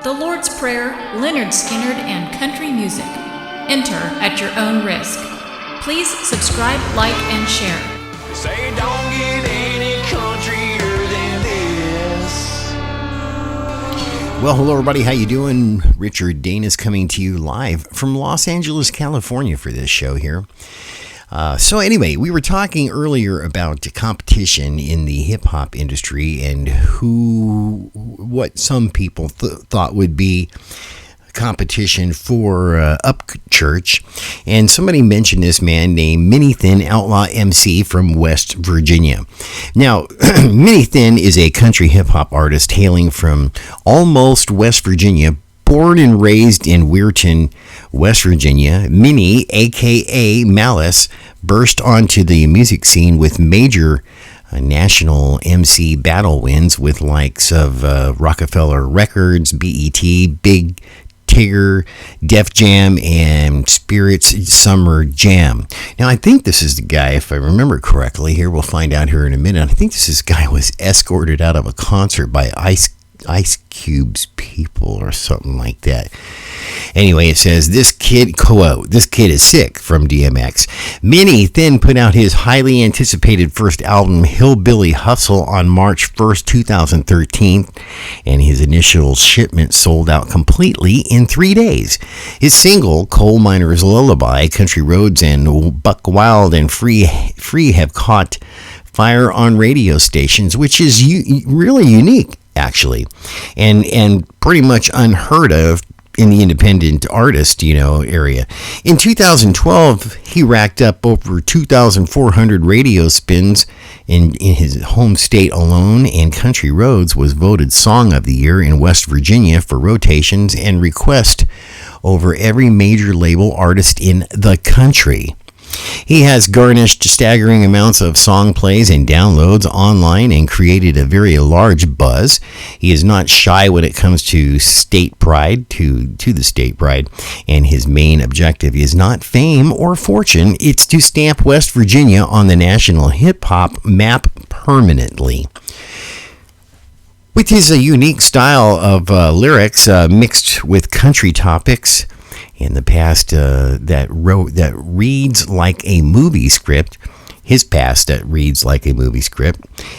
The Lord's Prayer, Leonard Skinnard, and country music. Enter at your own risk. Please subscribe, like, and share. Say don't get any countrier than this. Well, hello everybody, how you doing? Richard Dane is coming to you live from Los Angeles, California for this show here. So anyway, we were talking earlier about competition in the hip-hop industry and what some people thought would be competition for Upchurch, and somebody mentioned this man named Mini Thin Outlaw MC from West Virginia. Now, Mini Thin is a country hip-hop artist hailing from almost West Virginia. Born and raised in Weirton, West Virginia, Minnie, a.k.a. Malice, burst onto the music scene with major national MC battle wins with likes of Rockefeller Records, BET, Big Tigger, Def Jam, and Spirit's Summer Jam. Now, I think this is the guy, if I remember correctly, here we'll find out here in a minute. I think this guy was escorted out of a concert by Ice Cube's people or something like that. Anyway, it says, this kid is sick from DMX. Mini Thin put out his highly anticipated first album, Hillbilly Hustle, on March 1st, 2013, and his initial shipment sold out completely in 3 days. His single, Coal Miner's Lullaby, Country Roads, and Buck Wild and Free have caught fire on radio stations, which is really unique, actually, and pretty much unheard of in the independent artist, area. In 2012, he racked up over 2,400 radio spins in his home state alone, and Country Roads was voted Song of the Year in West Virginia for rotations and request over every major label artist in the country. He has garnished staggering amounts of song plays and downloads online and created a very large buzz. He is not shy when it comes to state pride, to the state pride, and his main objective is not fame or fortune, it's to stamp West Virginia on the national hip-hop map permanently. With his unique style of lyrics mixed with country topics, in the past that reads like a movie script,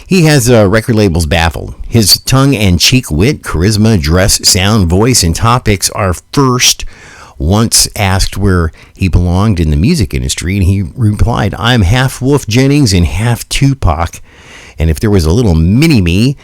he has record labels baffled. His tongue-and-cheek wit, charisma, dress, sound, voice, and topics are first. Once asked where he belonged in the music industry, and he replied, "I'm half Wolf Jennings and half Tupac, and if there was a little mini-me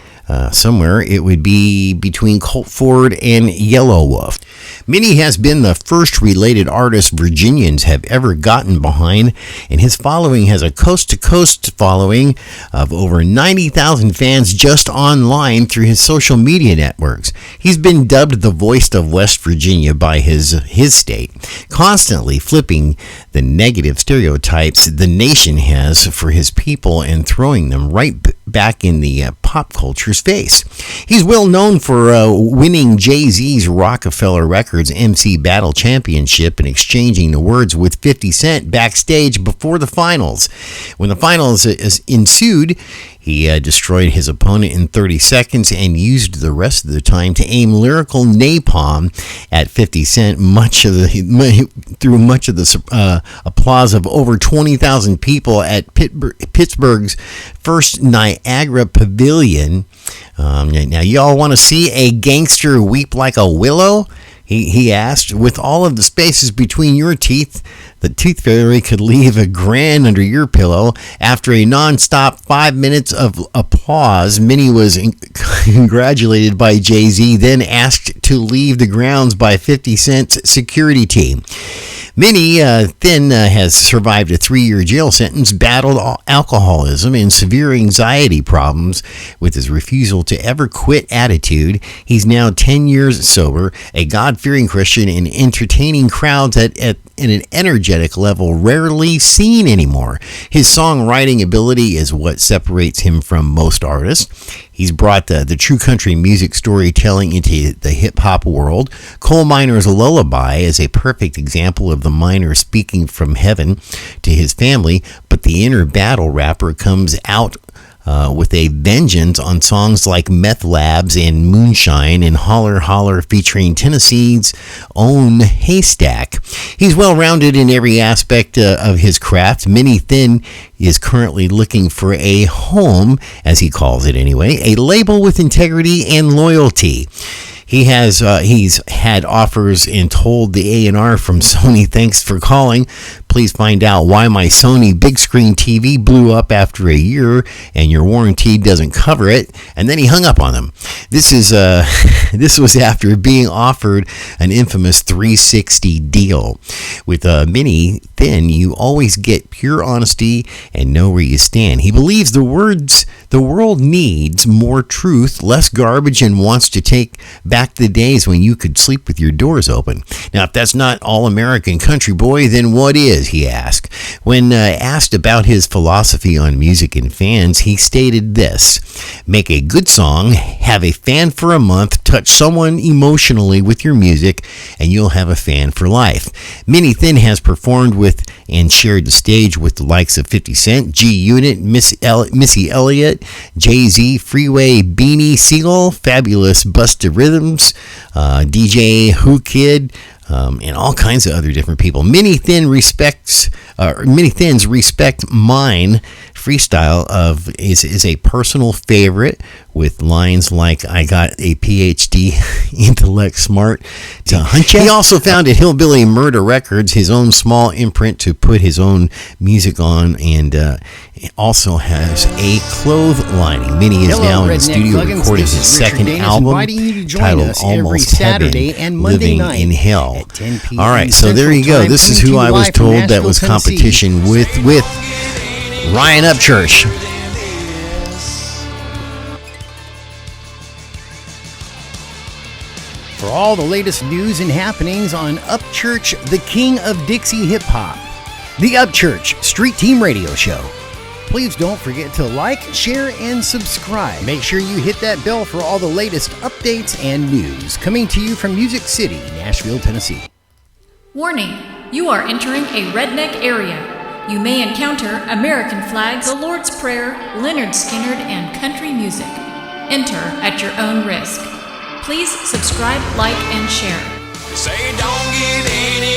somewhere, it would be between Colt Ford and Yellow Wolf." Minnie has been the first related artist Virginians have ever gotten behind, and his following has a coast-to-coast following of over 90,000 fans just online through his social media networks. He's been dubbed the voice of West Virginia by his state, constantly flipping the negative stereotypes the nation has for his people and throwing them right back in the pop culture's face. He's well known for winning Jay-Z's Rockefeller Records MC Battle Championship and exchanging the words with 50 Cent backstage before the finals. When the finals ensued, he destroyed his opponent in 30 seconds and used the rest of the time to aim lyrical napalm at 50 Cent, through much of the applause of over 20,000 people at Pittsburgh's first Niagara Pavilion. Now, y'all want to see a gangster weep like a willow? He asked, with all of the spaces between your teeth, the tooth fairy could leave $1,000 under your pillow. After a non-stop 5 minutes of applause, Minnie was congratulated by Jay-Z, then asked to leave the grounds by 50 Cent's security team. Mini Thin has survived a 3-year jail sentence, battled alcoholism and severe anxiety problems with his refusal to ever quit attitude. He's now 10 years sober, a God-fearing Christian, and entertaining crowds at an energetic level rarely seen anymore. His songwriting ability is what separates him from most artists. He's brought the true country music storytelling into the hip-hop world. Coal Miner's Lullaby is a perfect example of the miner speaking from heaven to his family, but the inner battle rapper comes out with a vengeance on songs like Meth Labs and Moonshine and Holler Holler featuring Tennessee's own Haystack. He's well-rounded in every aspect of his craft. Minnie Thin is currently looking for a home, as he calls it anyway, a label with integrity and loyalty. He's had offers and told the A&R from Sony, "Thanks for calling. Please find out why my Sony big screen TV blew up after a year and your warranty doesn't cover it." And then he hung up on them. This was after being offered an infamous 360 deal. With Minnie Thin, you always get pure honesty and know where you stand. He believes the world needs more truth, less garbage, and wants to take back the days when you could sleep with your doors open. Now, if that's not all-American country boy, then what is, he asked. When asked about his philosophy on music and fans, he stated this: "Make a good song, have a fan for a month, touch someone emotionally with your music, and you'll have a fan for life." Minnie Thin has performed with and shared the stage with the likes of 50 Cent, G-Unit, Missy Elliott, Jay-Z, Freeway, Beanie Siegel, Fabulous Busta Rhythms, DJ Who Kid, and all kinds of other different people. Minnie Thin's Respect Mine freestyle is a personal favorite, with lines like, "I got a PhD, intellect smart to hunt ya." He also founded Hillbilly Murder Records, his own small imprint to put his own music on, and also has a clotheslining. Minnie is now in the studio recording his second album titled Almost Heaven, Living in Hell. All right, so there you go. This is who I was told that was competition with Ryan Upchurch. For all the latest news and happenings on Upchurch, the king of Dixie hip hop, the Upchurch Street Team Radio Show, please don't forget to like, share, and subscribe. Make sure you hit that bell for all the latest updates and news. Coming to you from Music City, Nashville, Tennessee. Warning, you are entering a redneck area. You may encounter American flags, the Lord's Prayer, Leonard Skinner, and country music. Enter at your own risk. Please subscribe, like, and share. Say don't get any